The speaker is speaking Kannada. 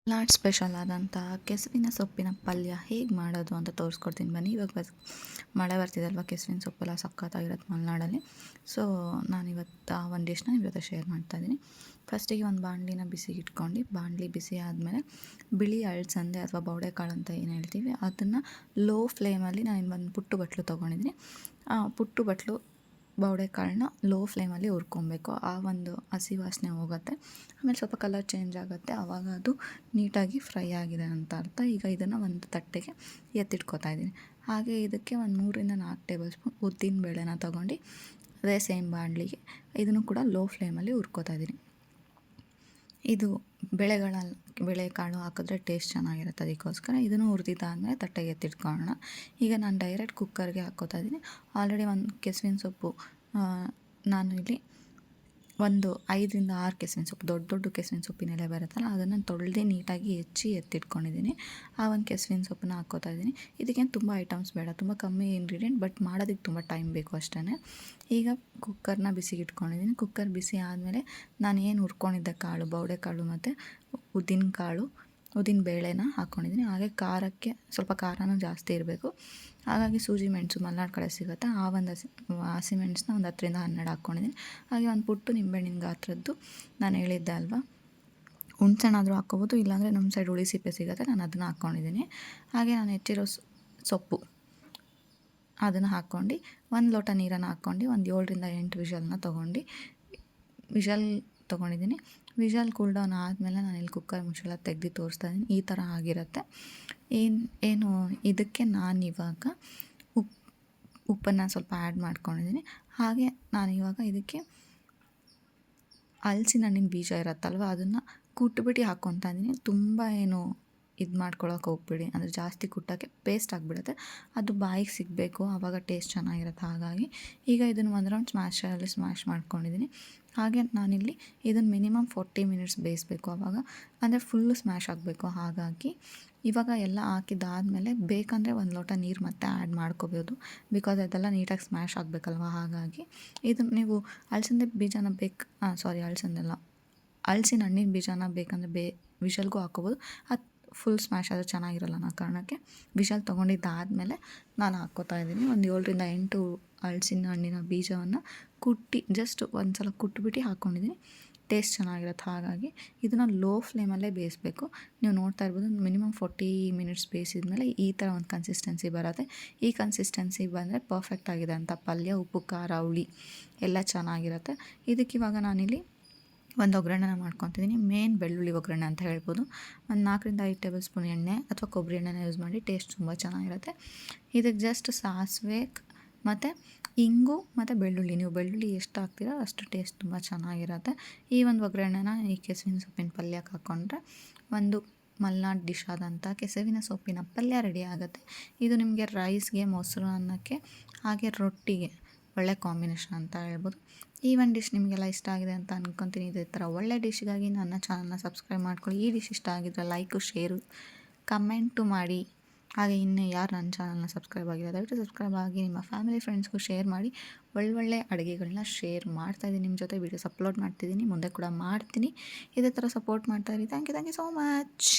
ಮಲ್ನಾಡ್ ಸ್ಪೆಷಲ್ ಆದಂಥ ಕೆಸುವಿನ ಸೊಪ್ಪಿನ ಪಲ್ಯ ಹೇಗೆ ಮಾಡೋದು ಅಂತ ತೋರಿಸ್ಕೊಡ್ತೀನಿ ಬನ್ನಿ. ಇವಾಗ ಮಳೆ ಬರ್ತಿದಲ್ವ, ಕೆಸುವಿನ ಸೊಪ್ಪೆಲ್ಲ ಸಖತ್ತಾಗಿರುತ್ತೆ ಮಲೆನಾಡಲ್ಲಿ. ಸೊ ನಾನಿವತ್ತು ಆ ಒಂದು ಡಿಶ್ನ ನಿಮ್ಮ ಜೊತೆ ಶೇರ್ ಮಾಡ್ತಾಯಿದ್ದೀನಿ. ಫಸ್ಟಿಗೆ ಒಂದು ಬಾಣಲಿನ ಬಿಸಿಗೆ ಇಟ್ಕೊಂಡು, ಬಾಣಲಿ ಬಿಸಿ ಆದಮೇಲೆ ಬಿಳಿ ಅಳಸಂದೆ ಅಥವಾ ಬೌಡೆಕಾಳು ಅಂತ ಏನು ಹೇಳ್ತೀವಿ ಅದನ್ನು ಲೋ ಫ್ಲೇಮಲ್ಲಿ ನಾನು ಒಂದು ಪುಟ್ಟು ಬಟ್ಲು ತೊಗೊಂಡಿದ್ದೀನಿ. ಆ ಪುಟ್ಟು ಬಟ್ಲು ಬೌಡೆಕಾಳನ್ನ ಲೋ ಫ್ಲೇಮಲ್ಲಿ ಹುರ್ಕೊಬೇಕು. ಆ ಒಂದು ಹಸಿ ವಾಸನೆ ಹೋಗುತ್ತೆ. ಆಮೇಲೆ ಸ್ವಲ್ಪ ಕಲರ್ ಚೇಂಜ್ ಆಗುತ್ತೆ. ಆವಾಗ ಅದು ನೀಟಾಗಿ ಫ್ರೈ ಆಗಿದೆ ಅಂತ ಅರ್ಥ. ಈಗ ಇದನ್ನು ಒಂದು ತಟ್ಟೆಗೆ ಎತ್ತಿಟ್ಕೊತಾ ಇದ್ದೀನಿ. ಹಾಗೆ ಇದಕ್ಕೆ ಒಂದು 3-4 ಟೇಬಲ್ ಸ್ಪೂನ್ ಉದ್ದಿನ ಬೇಳೆನ ತೊಗೊಂಡು ಅದೇ ಸೇಮ್ ಬಾಣಲಿಗೆ ಇದನ್ನು ಕೂಡ ಲೋ ಫ್ಲೇಮಲ್ಲಿ ಹುರ್ಕೋತಾ ಇದ್ದೀನಿ. ಇದು ಬೇಳೆಕಾಳು ಹಾಕಿದ್ರೆ ಟೇಸ್ಟ್ ಚೆನ್ನಾಗಿರುತ್ತೆ, ಅದಕ್ಕೋಸ್ಕರ ಇದನ್ನು ಹುರಿದಿದ್ದಾದಮೇಲೆ ತಟ್ಟೆಗೆ ಎತ್ತಿಟ್ಕೊಳ್ಳೋಣ. ಈಗ ನಾನು ಡೈರೆಕ್ಟ್ ಕುಕ್ಕರ್ಗೆ ಹಾಕ್ಕೋತಾ ಇದ್ದೀನಿ. ಆಲ್ರೆಡಿ ಒಂದು ಕೆಸುವಿನ ಸೊಪ್ಪು ನಾನು ಇಲ್ಲಿ ಒಂದು 5-6 ಕೆಸುವಿನ ಸೊಪ್ಪು, ದೊಡ್ಡ ಕೆಸುವಿನ ಸೊಪ್ಪಿನ ಎಲೆ ಬರುತ್ತಲ್ಲ ಅದನ್ನು ತೊಳೆದು ನೀಟಾಗಿ ಹೆಚ್ಚಿ ಎತ್ತಿಟ್ಕೊಂಡಿದ್ದೀನಿ. ಆ ಒಂದು ಕೆಸುವಿನ ಸೊಪ್ಪನ್ನ ಹಾಕ್ಕೋತಾ ಇದ್ದೀನಿ. ಇದಕ್ಕೇನು ತುಂಬ ಐಟಮ್ಸ್ ಬೇಡ, ತುಂಬ ಕಮ್ಮಿ ಇಂಗ್ರೀಡಿಯೆಂಟ್, ಬಟ್ ಮಾಡೋದಕ್ಕೆ ತುಂಬ ಟೈಮ್ ಬೇಕು ಅಷ್ಟೇ. ಈಗ ಕುಕ್ಕರ್ನ ಬಿಸಿಗೆ ಇಟ್ಕೊಂಡಿದ್ದೀನಿ. ಕುಕ್ಕರ್ ಬಿಸಿ ಆದಮೇಲೆ ನಾನು ಏನು ಹುರ್ಕೊಂಡಿದ್ದೆ ಕಾಳು, ಬೌಡೆಕಾಳು ಮತ್ತು ಉದ್ದಿನ ಬೇಳೆನ ಹಾಕ್ಕೊಂಡಿದ್ದೀನಿ. ಹಾಗೆ ಖಾರಕ್ಕೆ ಸ್ವಲ್ಪ ಖಾರನೂ ಜಾಸ್ತಿ ಇರಬೇಕು, ಹಾಗಾಗಿ ಸೂಜಿ ಮೆಣಸು ಮಲೆನಾಡು ಕಡೆ ಸಿಗುತ್ತೆ, ಆ ಒಂದು ಹಸಿಮೆಣಸನ್ನ ಒಂದು 10-12 ಹಾಕ್ಕೊಂಡಿದ್ದೀನಿ. ಹಾಗೆ ಒಂದು ಪುಟ್ಟು ನಿಂಬೆಹಣ್ಣಿನ ಗಾತ್ರದ್ದು ನಾನು ಹೇಳಿದ್ದೆ ಅಲ್ವಾ, ಹುಣ್ಸೆಹಣ್ಣಾದರೂ ಹಾಕ್ಕೋಬೋದು, ಇಲ್ಲಾಂದರೆ ನಮ್ಮ ಸೈಡ್ ಹುಳಿ ಸಿಪ್ಪೆ ಸಿಗುತ್ತೆ, ನಾನು ಅದನ್ನು ಹಾಕ್ಕೊಂಡಿದ್ದೀನಿ. ಹಾಗೆ ನಾನು ಹೆಚ್ಚಿರೋ ಸೊಪ್ಪು ಅದನ್ನು ಹಾಕ್ಕೊಂಡು 1 ಲೋಟ ನೀರನ್ನು ಹಾಕ್ಕೊಂಡು ಒಂದು 7-8 ವಿಷಲ್ನ ತೊಗೊಂಡಿದ್ದೀನಿ. ವಿಷಲ್ ಕೂಲ್ ಡೌನ್ ಆದಮೇಲೆ ನಾನು ಇಲ್ಲಿ ಕುಕ್ಕರ್ ಮುಚ್ಚಳ ತೆಗೆದು ತೋರಿಸ್ತಾ ಇದ್ದೀನಿ. ಈ ಥರ ಆಗಿರುತ್ತೆ. ಏನು ಇದಕ್ಕೆ ನಾನಿವಾಗ ಉಪ್ಪನ್ನು ಸ್ವಲ್ಪ ಆ್ಯಡ್ ಮಾಡ್ಕೊಂಡಿದ್ದೀನಿ. ಹಾಗೆ ನಾನಿವಾಗ ಇದಕ್ಕೆ ಹಲಸಿನ ಹಣ್ಣಿನ ಬೀಜ ಇರುತ್ತಲ್ವ ಅದನ್ನು ಕುಟ್ಬಿಟ್ಟು ಹಾಕ್ಕೊತಾ ಇದ್ದೀನಿ. ತುಂಬ ಏನು ಇದು ಮಾಡ್ಕೊಳಕ್ಕೆ ಹೋಗ್ಬೇಡಿ, ಅಂದರೆ ಜಾಸ್ತಿ ಕುಟ್ಟೋಕ್ಕೆ ಪೇಸ್ಟ್ ಆಗಿಬಿಡುತ್ತೆ. ಅದು ಬಾಯಿಗೆ ಸಿಗಬೇಕು, ಆವಾಗ ಟೇಸ್ಟ್ ಚೆನ್ನಾಗಿರುತ್ತೆ. ಹಾಗಾಗಿ ಈಗ ಇದನ್ನು ಒಂದು ರೌಂಡ್ ಸ್ಮ್ಯಾಶರಲ್ಲಿ ಸ್ಮ್ಯಾಶ್ ಮಾಡ್ಕೊಂಡಿದ್ದೀನಿ. ಹಾಗೆ ನಾನಿಲ್ಲಿ ಇದನ್ನು ಮಿನಿಮಮ್ 40 ಮಿನಿಟ್ಸ್ ಬೇಯಿಸಬೇಕು, ಆವಾಗ ಅಂದರೆ ಫುಲ್ಲು ಸ್ಮ್ಯಾಶ್ ಆಗಬೇಕು. ಹಾಗಾಗಿ ಇವಾಗ ಎಲ್ಲ ಹಾಕಿದ್ದಾದಮೇಲೆ ಬೇಕಂದರೆ 1 ಲೋಟ ನೀರು ಮತ್ತೆ ಆ್ಯಡ್ ಮಾಡ್ಕೋಬೋದು, ಬಿಕಾಸ್ ಅದೆಲ್ಲ ನೀಟಾಗಿ ಸ್ಮ್ಯಾಶ್ ಆಗಬೇಕಲ್ವ. ಹಾಗಾಗಿ ಇದನ್ನು ನೀವು ಹಲಸಿನ ಬೀಜನ ಹಲಸಿನ ಹಣ್ಣಿನ ಬೀಜನ ಬೇಕಂದರೆ ವಿಷಲ್ಗೂ ಹಾಕ್ಕೋಬೋದು. ಅದು ಫುಲ್ ಸ್ಮ್ಯಾಶ್ ಆದರೆ ಚೆನ್ನಾಗಿರಲ್ಲ ಅನ್ನೋ ಕಾರಣಕ್ಕೆ ವಿಷಲ್ ತೊಗೊಂಡಿದ್ದಾದಮೇಲೆ ನಾನು ಹಾಕ್ಕೋತಾ ಇದ್ದೀನಿ. ಒಂದು 7-8 ಹಲಸಿನ ಹಣ್ಣಿನ ಬೀಜವನ್ನು ಜಸ್ಟ್ ಒಂದು ಸಲ ಕುಟ್ಬಿಟ್ಟು ಹಾಕ್ಕೊಂಡಿದ್ದೀನಿ. ಟೇಸ್ಟ್ ಚೆನ್ನಾಗಿರುತ್ತೆ. ಹಾಗಾಗಿ ಇದನ್ನು ಲೋ ಫ್ಲೇಮಲ್ಲೇ ಬೇಯಿಸಬೇಕು. ನೀವು ನೋಡ್ತಾ ಇರ್ಬೋದು, ಮಿನಿಮಮ್ 40 ಮಿನಿಟ್ಸ್ ಬೇಯಿಸಿದ್ಮೇಲೆ ಈ ಥರ ಒಂದು ಕನ್ಸಿಸ್ಟೆನ್ಸಿ ಬರುತ್ತೆ. ಈ ಕನ್ಸಿಸ್ಟೆನ್ಸಿ ಬಂದರೆ ಪರ್ಫೆಕ್ಟ್ ಆಗಿದೆ ಅಂತ. ಪಲ್ಯ, ಉಪ್ಪು, ಖಾರ, ಹುಳಿ ಎಲ್ಲ ಚೆನ್ನಾಗಿರುತ್ತೆ. ಇದಕ್ಕಿವಾಗ ನಾನಿಲ್ಲಿ ಒಂದು ಒಗ್ಗರಣೆನ ಮಾಡ್ಕೊತಿದ್ದೀನಿ. ಮೇನ್ ಬೆಳ್ಳುಳ್ಳಿ ಒಗ್ಗರಣೆ ಅಂತ ಹೇಳ್ಬೋದು. ಒಂದು 4-5 ಟೇಬಲ್ ಸ್ಪೂನ್ ಎಣ್ಣೆ ಅಥವಾ ಕೊಬ್ಬರಿ ಎಣ್ಣೆನ ಯೂಸ್ ಮಾಡಿ, ಟೇಸ್ಟ್ ತುಂಬ ಚೆನ್ನಾಗಿರುತ್ತೆ. ಇದಕ್ಕೆ ಜಸ್ಟ್ ಸಾಸಿವೆ ಮತ್ತು ಇಂಗು ಮತ್ತು ಬೆಳ್ಳುಳ್ಳಿ, ನೀವು ಬೆಳ್ಳುಳ್ಳಿ ಎಷ್ಟು ಹಾಕ್ತೀರೋ ಅಷ್ಟು ಟೇಸ್ಟ್ ತುಂಬ ಚೆನ್ನಾಗಿರುತ್ತೆ. ಈ ಒಂದು ಒಗ್ಗರಣೆನ ಈ ಕೆಸುವಿನ ಸೊಪ್ಪಿನ ಪಲ್ಯಕ್ಕೆ ಹಾಕ್ಕೊಂಡ್ರೆ ಒಂದು ಮಲೆನಾಡು ಡಿಶ್ ಆದಂಥ ಕೆಸುವಿನ ಸೊಪ್ಪಿನ ಪಲ್ಯ ರೆಡಿ ಆಗುತ್ತೆ. ಇದು ನಿಮಗೆ ರೈಸ್ಗೆ, ಮೊಸರು ಅನ್ನಕ್ಕೆ, ಹಾಗೆ ರೊಟ್ಟಿಗೆ ಒಳ್ಳೆ ಕಾಂಬಿನೇಷನ್ ಅಂತ ಹೇಳ್ಬೋದು. ಈ ಒಂದು ಡಿಶ್ ನಿಮಗೆಲ್ಲ ಇಷ್ಟ ಆಗಿದೆ ಅಂತ ಅಂದ್ಕೊತೀನಿ. ಇದೇ ಥರ ಒಳ್ಳೆ ಡಿಶ್ಗಾಗಿ ನನ್ನ ಚಾನಲ್ನ ಸಬ್ಸ್ಕ್ರೈಬ್ ಮಾಡ್ಕೊಳ್ಳಿ. ಈ ಡಿಶ್ ಇಷ್ಟ ಆಗಿದ್ರೆ ಲೈಕು, ಶೇರು, ಕಮೆಂಟು ಮಾಡಿ. ಹಾಗೆ ಇನ್ನೂ ಯಾರು ನನ್ನ ಚಾನಲ್ನ ಸಬ್ಸ್ಕ್ರೈಬ್ ಆಗಿಲ್ಲ ದಯವಿಟ್ಟು ಸಬ್ಸ್ಕ್ರೈಬ್ ಆಗಿ ನಿಮ್ಮ ಫ್ಯಾಮಿಲಿ ಫ್ರೆಂಡ್ಸ್ಗೂ ಶೇರ್ ಮಾಡಿ. ಒಳ್ಳೊಳ್ಳೆ ಅಡುಗೆಗಳನ್ನ ಶೇರ್ ಮಾಡ್ತಾಯಿದ್ದೀನಿ, ನಿಮ್ಮ ಜೊತೆ ವೀಡಿಯೋಸ್ ಅಪ್ಲೋಡ್ ಮಾಡ್ತಿದ್ದೀನಿ, ಮುಂದೆ ಕೂಡ ಮಾಡ್ತೀನಿ. ಇದೇ ಥರ ಸಪೋರ್ಟ್ ಮಾಡ್ತಾಯಿರಿ. Thank you so much.